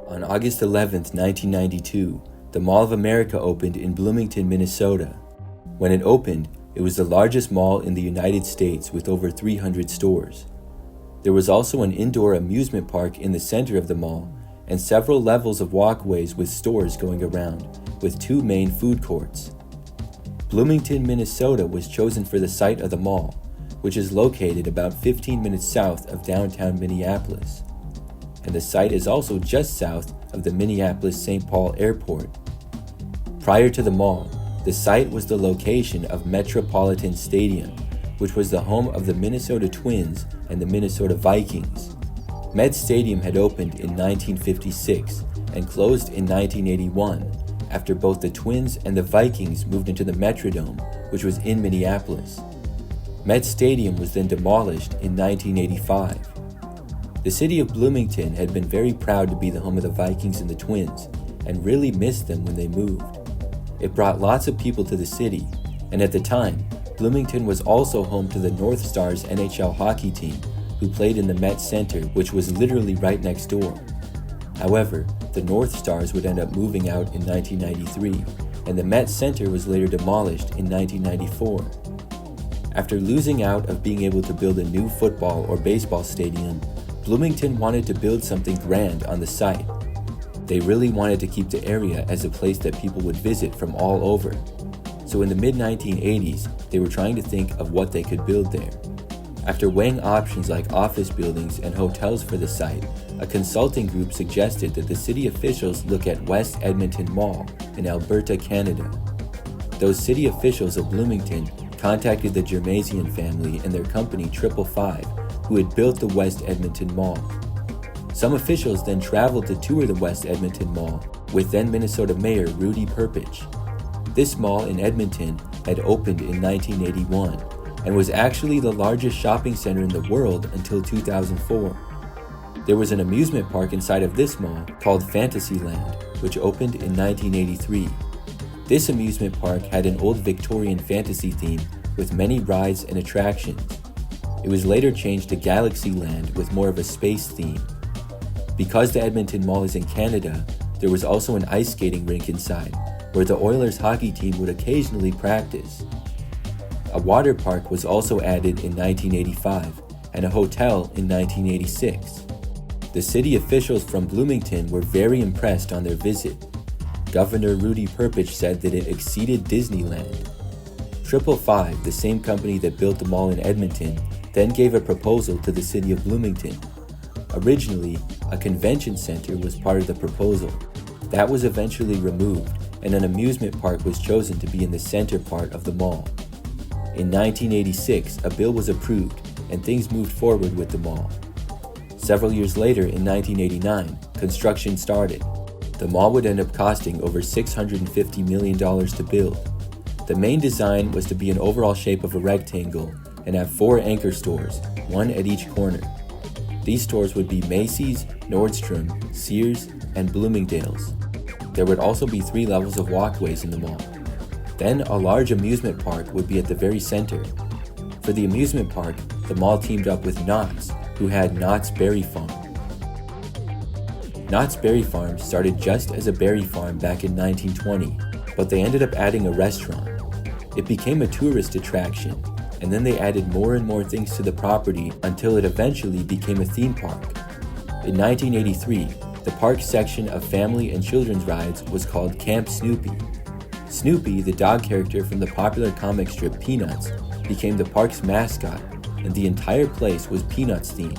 On August 11, 1992, the Mall of America opened in Bloomington, Minnesota. When it opened, it was the largest mall in the United States with over 300 stores. There was also an indoor amusement park in the center of the mall and several levels of walkways with stores going around, with 2 main food courts. Bloomington, Minnesota was chosen for the site of the mall, which is located about 15 minutes south of downtown Minneapolis. And the site is also just south of the Minneapolis-St. Paul Airport. Prior to the mall, the site was the location of Metropolitan Stadium, which was the home of the Minnesota Twins and the Minnesota Vikings. Met Stadium had opened in 1956 and closed in 1981 after both the Twins and the Vikings moved into the Metrodome, which was in Minneapolis. Met Stadium was then demolished in 1985. The city of Bloomington had been very proud to be the home of the Vikings and the Twins, and really missed them when they moved. It brought lots of people to the city, and at the time, Bloomington was also home to the North Stars NHL hockey team, who played in the Met Center, which was literally right next door. However, the North Stars would end up moving out in 1993, and the Met Center was later demolished in 1994. After losing out of being able to build a new football or baseball stadium, Bloomington wanted to build something grand on the site. They really wanted to keep the area as a place that people would visit from all over. So in the mid-1980s, they were trying to think of what they could build there. After weighing options like office buildings and hotels for the site, a consulting group suggested that the city officials look at West Edmonton Mall in Alberta, Canada. Those city officials of Bloomington contacted the Germaisian family and their company 555, who had built the West Edmonton Mall. Some officials then traveled to tour the West Edmonton Mall with then Minnesota Mayor Rudy Perpich. This mall in Edmonton had opened in 1981 and was actually the largest shopping center in the world until 2004. There was an amusement park inside of this mall called Fantasyland, which opened in 1983. This amusement park had an old Victorian fantasy theme with many rides and attractions. It was later changed to Galaxyland with more of a space theme. Because the Edmonton Mall is in Canada, there was also an ice skating rink inside, where the Oilers hockey team would occasionally practice. A water park was also added in 1985, and a hotel in 1986. The city officials from Bloomington were very impressed on their visit. Governor Rudy Perpich said that it exceeded Disneyland. 555, the same company that built the mall in Edmonton, then gave a proposal to the city of Bloomington. Originally, a convention center was part of the proposal. That was eventually removed, and an amusement park was chosen to be in the center part of the mall. In 1986, a bill was approved, and things moved forward with the mall. Several years later, in 1989, construction started. The mall would end up costing over $650 million to build. The main design was to be an overall shape of a rectangle and have 4 anchor stores, 1 at each corner. These stores would be Macy's, Nordstrom, Sears, and Bloomingdale's. There would also be 3 levels of walkways in the mall. Then a large amusement park would be at the very center. For the amusement park, the mall teamed up with Knott's, who had Knott's Berry Farm. Knott's Berry Farm started just as a berry farm back in 1920, but they ended up adding a restaurant. It became a tourist attraction, and then they added more and more things to the property until it eventually became a theme park. In 1983, the park section of family and children's rides was called Camp Snoopy. Snoopy, the dog character from the popular comic strip Peanuts, became the park's mascot, and the entire place was Peanuts themed.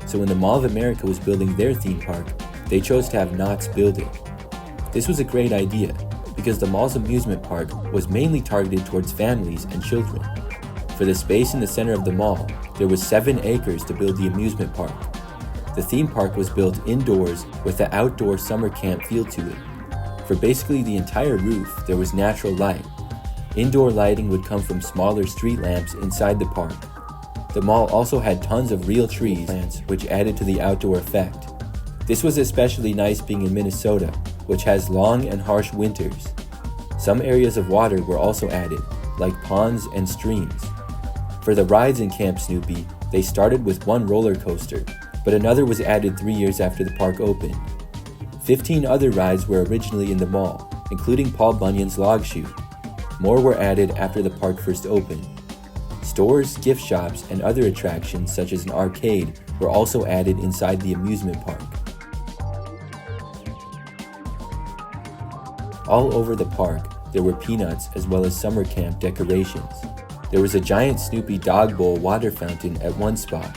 So when the Mall of America was building their theme park, they chose to have Knott's build it. This was a great idea, because the mall's amusement park was mainly targeted towards families and children. For the space in the center of the mall, there was 7 acres to build the amusement park. The theme park was built indoors with the outdoor summer camp feel to it. For basically the entire roof, there was natural light. Indoor lighting would come from smaller street lamps inside the park. The mall also had tons of real trees, plants, which added to the outdoor effect. This was especially nice being in Minnesota, which has long and harsh winters. Some areas of water were also added, like ponds and streams. For the rides in Camp Snoopy, they started with 1 roller coaster, but another was added 3 years after the park opened. 15 other rides were originally in the mall, including Paul Bunyan's log chute. More were added after the park first opened. Stores, gift shops, and other attractions such as an arcade were also added inside the amusement park. All over the park, there were peanuts as well as summer camp decorations. There was a giant Snoopy dog bowl water fountain at one spot.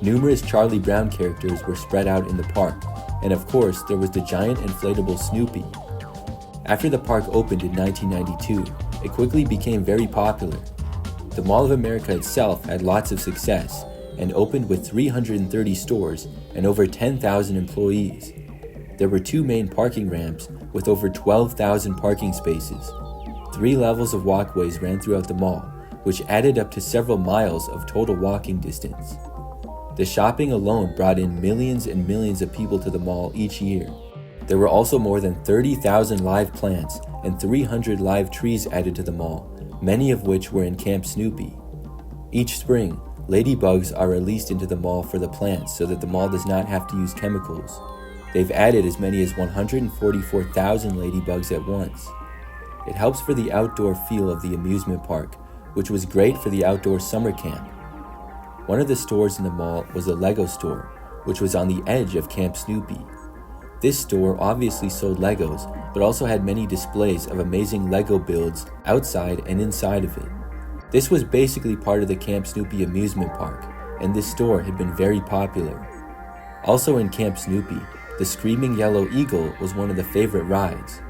Numerous Charlie Brown characters were spread out in the park, and of course, there was the giant inflatable Snoopy. After the park opened in 1992, it quickly became very popular. The Mall of America itself had lots of success and opened with 330 stores and over 10,000 employees. There were 2 main parking ramps with over 12,000 parking spaces. 3 levels of walkways ran throughout the mall, which added up to several miles of total walking distance. The shopping alone brought in millions and millions of people to the mall each year. There were also more than 30,000 live plants and 300 live trees added to the mall, many of which were in Camp Snoopy. Each spring, ladybugs are released into the mall for the plants so that the mall does not have to use chemicals. They've added as many as 144,000 ladybugs at once. It helps for the outdoor feel of the amusement park, which was great for the outdoor summer camp. One of the stores in the mall was a Lego store, which was on the edge of Camp Snoopy. This store obviously sold Legos, but also had many displays of amazing Lego builds outside and inside of it. This was basically part of the Camp Snoopy amusement park, and this store had been very popular. Also in Camp Snoopy, the Screaming Yellow Eagle was one of the favorite rides.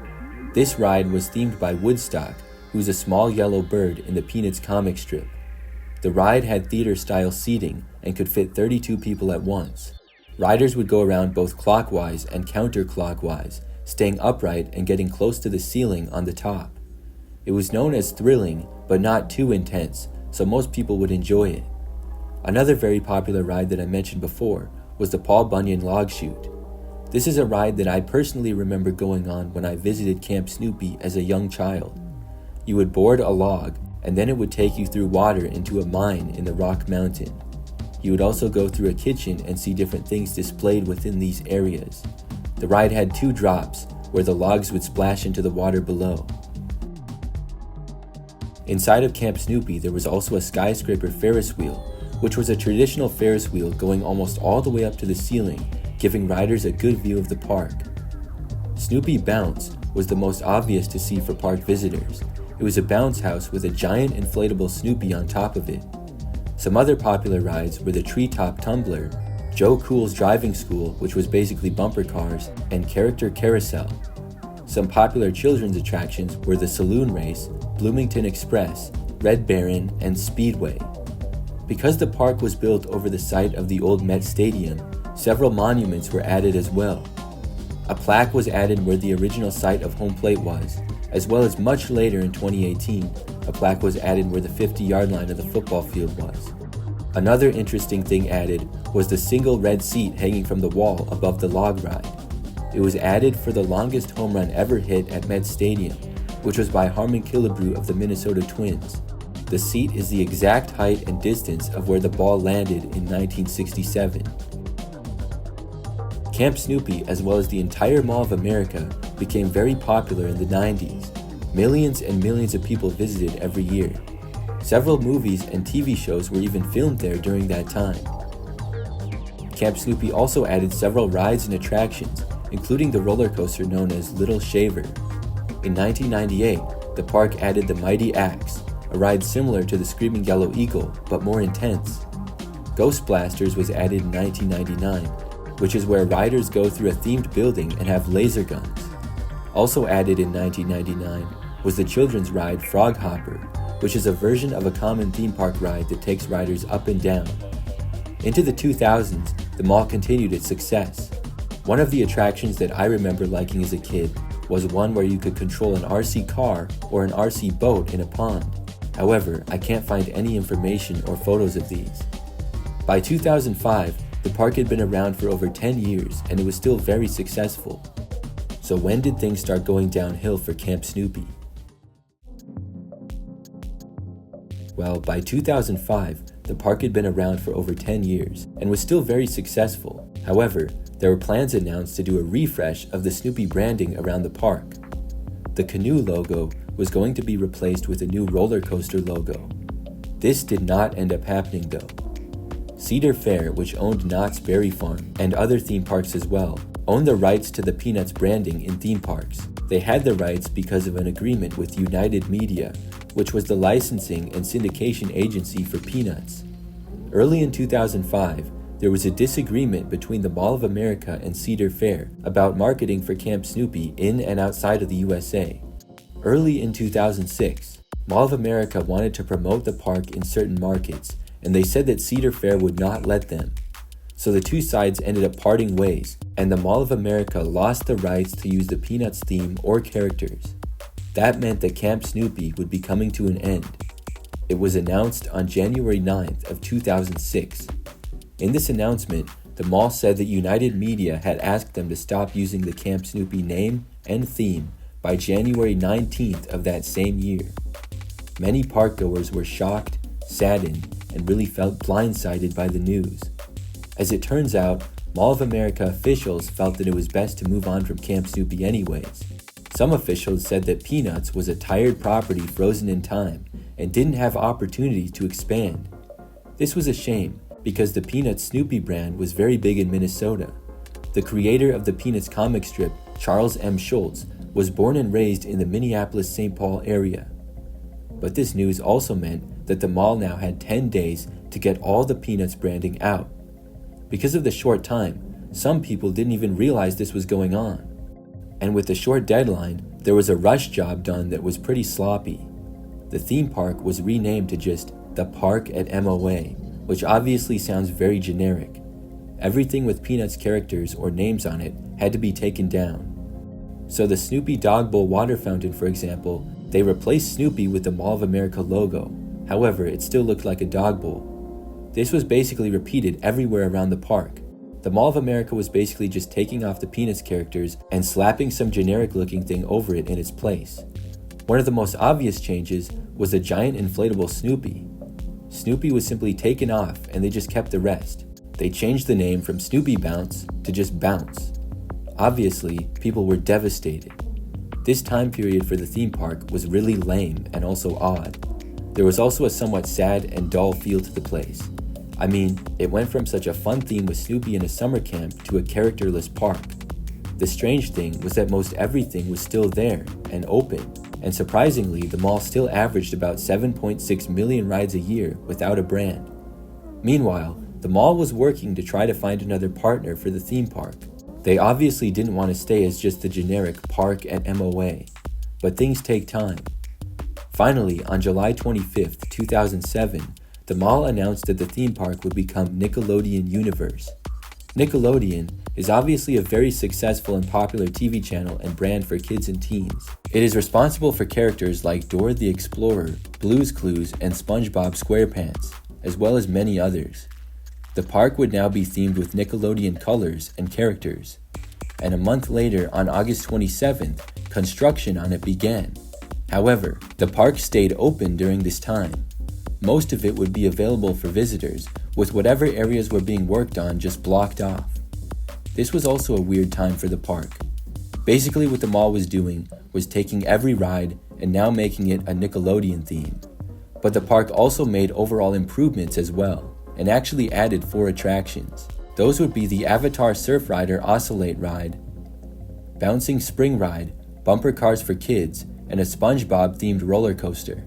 This ride was themed by Woodstock, who's a small yellow bird in the Peanuts comic strip. The ride had theater-style seating and could fit 32 people at once. Riders would go around both clockwise and counterclockwise, staying upright and getting close to the ceiling on the top. It was known as thrilling, but not too intense, so most people would enjoy it. Another very popular ride that I mentioned before was the Paul Bunyan log chute. This is a ride that I personally remember going on when I visited Camp Snoopy as a young child. You would board a log, and then it would take you through water into a mine in the Rock Mountain. You would also go through a kitchen and see different things displayed within these areas. The ride had 2 drops, where the logs would splash into the water below. Inside of Camp Snoopy, there was also a skyscraper Ferris wheel, which was a traditional Ferris wheel going almost all the way up to the ceiling, giving riders a good view of the park. Snoopy Bounce was the most obvious to see for park visitors. It was a bounce house with a giant inflatable Snoopy on top of it. Some other popular rides were the Treetop Tumbler, Joe Cool's Driving School, which was basically bumper cars, and Character Carousel. Some popular children's attractions were the Saloon Race, Bloomington Express, Red Baron, and Speedway. Because the park was built over the site of the old Met Stadium, several monuments were added as well. A plaque was added where the original site of home plate was, as well as much later in 2018, a plaque was added where the 50-yard line of the football field was. Another interesting thing added was the single red seat hanging from the wall above the log ride. It was added for the longest home run ever hit at Met Stadium, which was by Harmon Killebrew of the Minnesota Twins. The seat is the exact height and distance of where the ball landed in 1967. Camp Snoopy, as well as the entire Mall of America, became very popular in the 90s. Millions and millions of people visited every year. Several movies and TV shows were even filmed there during that time. Camp Snoopy also added several rides and attractions, including the roller coaster known as Little Shaver. In 1998, the park added the Mighty Axe, a ride similar to the Screaming Yellow Eagle, but more intense. Ghost Blasters was added in 1999, which is where riders go through a themed building and have laser guns. Also added in 1999 was the children's ride Frog Hopper, which is a version of a common theme park ride that takes riders up and down. Into the 2000s, the mall continued its success. One of the attractions that I remember liking as a kid was one where you could control an RC car or an RC boat in a pond. However, I can't find any information or photos of these. By 2005, the park had been around for over 10 years and it was still very successful. So when did things start going downhill for Camp Snoopy? Well, by 2005, the park had been around for over 10 years and was still very successful. However, there were plans announced to do a refresh of the Snoopy branding around the park. The canoe logo was going to be replaced with a new roller coaster logo. This did not end up happening though. Cedar Fair, which owned Knott's Berry Farm and other theme parks as well, owned the rights to the Peanuts branding in theme parks. They had the rights because of an agreement with United Media, which was the licensing and syndication agency for Peanuts. Early in 2005, there was a disagreement between the Mall of America and Cedar Fair about marketing for Camp Snoopy in and outside of the USA. Early in 2006, Mall of America wanted to promote the park in certain markets, and they said that Cedar Fair would not let them. So the two sides ended up parting ways, and the Mall of America lost the rights to use the Peanuts theme or characters. That meant that Camp Snoopy would be coming to an end. It was announced on January 9th of 2006. In this announcement, the mall said that United Media had asked them to stop using the Camp Snoopy name and theme by January 19th of that same year. Many parkgoers were shocked, saddened, and really felt blindsided by the news. As it turns out, Mall of America officials felt that it was best to move on from Camp Snoopy anyways. Some officials said that Peanuts was a tired property frozen in time and didn't have opportunity to expand. This was a shame because the Peanuts Snoopy brand was very big in Minnesota. The creator of the Peanuts comic strip, Charles M. Schulz, was born and raised in the Minneapolis-St. Paul area. But this news also meant that the mall now had 10 days to get all the Peanuts branding out. Because of the short time, some people didn't even realize this was going on. And with the short deadline, there was a rush job done that was pretty sloppy. The theme park was renamed to just The Park at MOA, which obviously sounds very generic. Everything with Peanuts characters or names on it had to be taken down. So the Snoopy Dog Bowl water fountain, for example, they replaced Snoopy with the Mall of America logo. However, it still looked like a dog bowl. This was basically repeated everywhere around the park. The Mall of America was basically just taking off the Peanuts characters and slapping some generic looking thing over it in its place. One of the most obvious changes was the giant inflatable Snoopy. Snoopy was simply taken off and they just kept the rest. They changed the name from Snoopy Bounce to just Bounce. Obviously, people were devastated. This time period for the theme park was really lame and also odd. There was also a somewhat sad and dull feel to the place. I mean, it went from such a fun theme with Snoopy in a summer camp to a characterless park. The strange thing was that most everything was still there and open, and surprisingly, the mall still averaged about 7.6 million rides a year without a brand. Meanwhile, the mall was working to try to find another partner for the theme park. They obviously didn't want to stay as just the generic park at MOA, but things take time. Finally, on July 25th, 2007, the mall announced that the theme park would become Nickelodeon Universe. Nickelodeon is obviously a very successful and popular TV channel and brand for kids and teens. It is responsible for characters like Dora the Explorer, Blue's Clues, and SpongeBob SquarePants, as well as many others. The park would now be themed with Nickelodeon colors and characters. And a month later, on August 27th, construction on it began. However, the park stayed open during this time. Most of it would be available for visitors, with whatever areas were being worked on just blocked off. This was also a weird time for the park. Basically what the mall was doing was taking every ride and now making it a Nickelodeon theme. But the park also made overall improvements as well, and actually added 4 attractions. Those would be the Avatar Surf Rider Oscillate Ride, Bouncing Spring Ride, bumper cars for kids, and a SpongeBob themed roller coaster.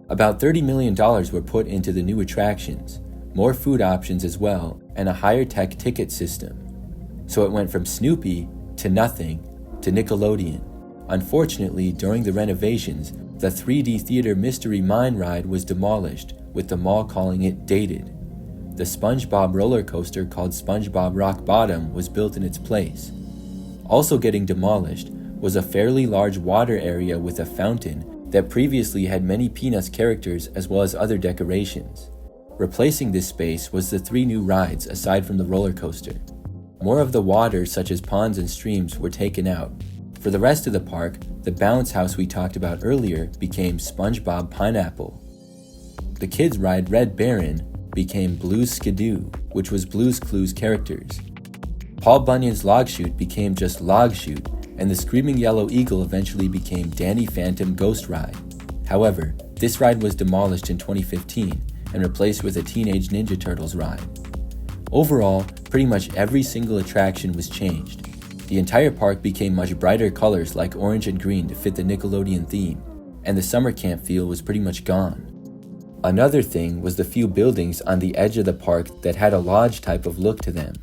About $30 million were put into the new attractions, more food options as well, and a higher tech ticket system. So it went from Snoopy to nothing to Nickelodeon. Unfortunately, during the renovations, the 3D Theater Mystery Mine ride was demolished, with the mall calling it dated. The SpongeBob roller coaster called SpongeBob Rock Bottom was built in its place. Also getting demolished was a fairly large water area with a fountain that previously had many Peanuts characters as well as other decorations. Replacing this space was the 3 new rides aside from the roller coaster. More of the water, such as ponds and streams, were taken out. For the rest of the park, the bounce house we talked about earlier became SpongeBob Pineapple. The kids ride Red Baron became Blue Skidoo, which was Blue's Clues characters. Paul Bunyan's Log Chute became just Log Chute, and the Screaming Yellow Eagle eventually became Danny Phantom Ghost Ride. However, this ride was demolished in 2015 and replaced with a Teenage Ninja Turtles ride. Overall, pretty much every single attraction was changed. The entire park became much brighter colors like orange and green to fit the Nickelodeon theme, and the summer camp feel was pretty much gone. Another thing was the few buildings on the edge of the park that had a lodge type of look to them.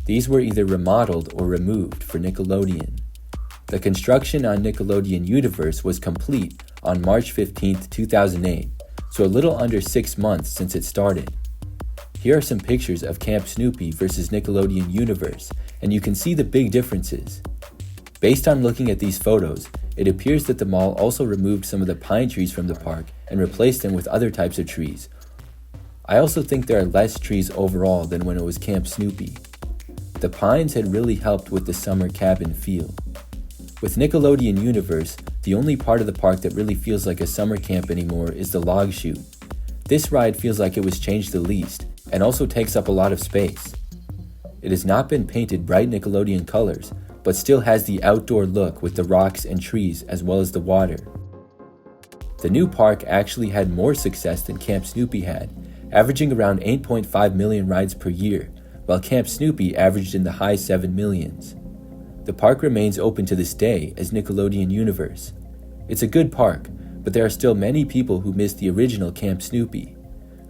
These were either remodeled or removed for Nickelodeon. The construction on Nickelodeon Universe was complete on March 15, 2008, so a little under 6 months since it started. Here are some pictures of Camp Snoopy versus Nickelodeon Universe, and you can see the big differences. Based on looking at these photos, it appears that the mall also removed some of the pine trees from the park and replaced them with other types of trees. I also think there are less trees overall than when it was Camp Snoopy. The pines had really helped with the summer cabin feel. With Nickelodeon Universe, the only part of the park that really feels like a summer camp anymore is the Log Chute. This ride feels like it was changed the least, and also takes up a lot of space. It has not been painted bright Nickelodeon colors, but still has the outdoor look with the rocks and trees as well as the water. The new park actually had more success than Camp Snoopy had, averaging around 8.5 million rides per year, while Camp Snoopy averaged in the high 7 millions. The park remains open to this day as Nickelodeon Universe. It's a good park, but there are still many people who miss the original Camp Snoopy.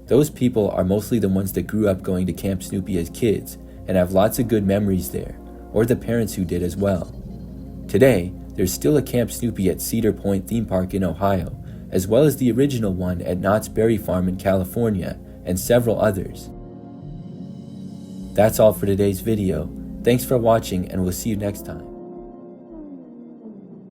Those people are mostly the ones that grew up going to Camp Snoopy as kids and have lots of good memories there, or the parents who did as well. Today, there's still a Camp Snoopy at Cedar Point Theme Park in Ohio, as well as the original one at Knott's Berry Farm in California, and several others. That's all for today's video. Thanks for watching, and we'll see you next time.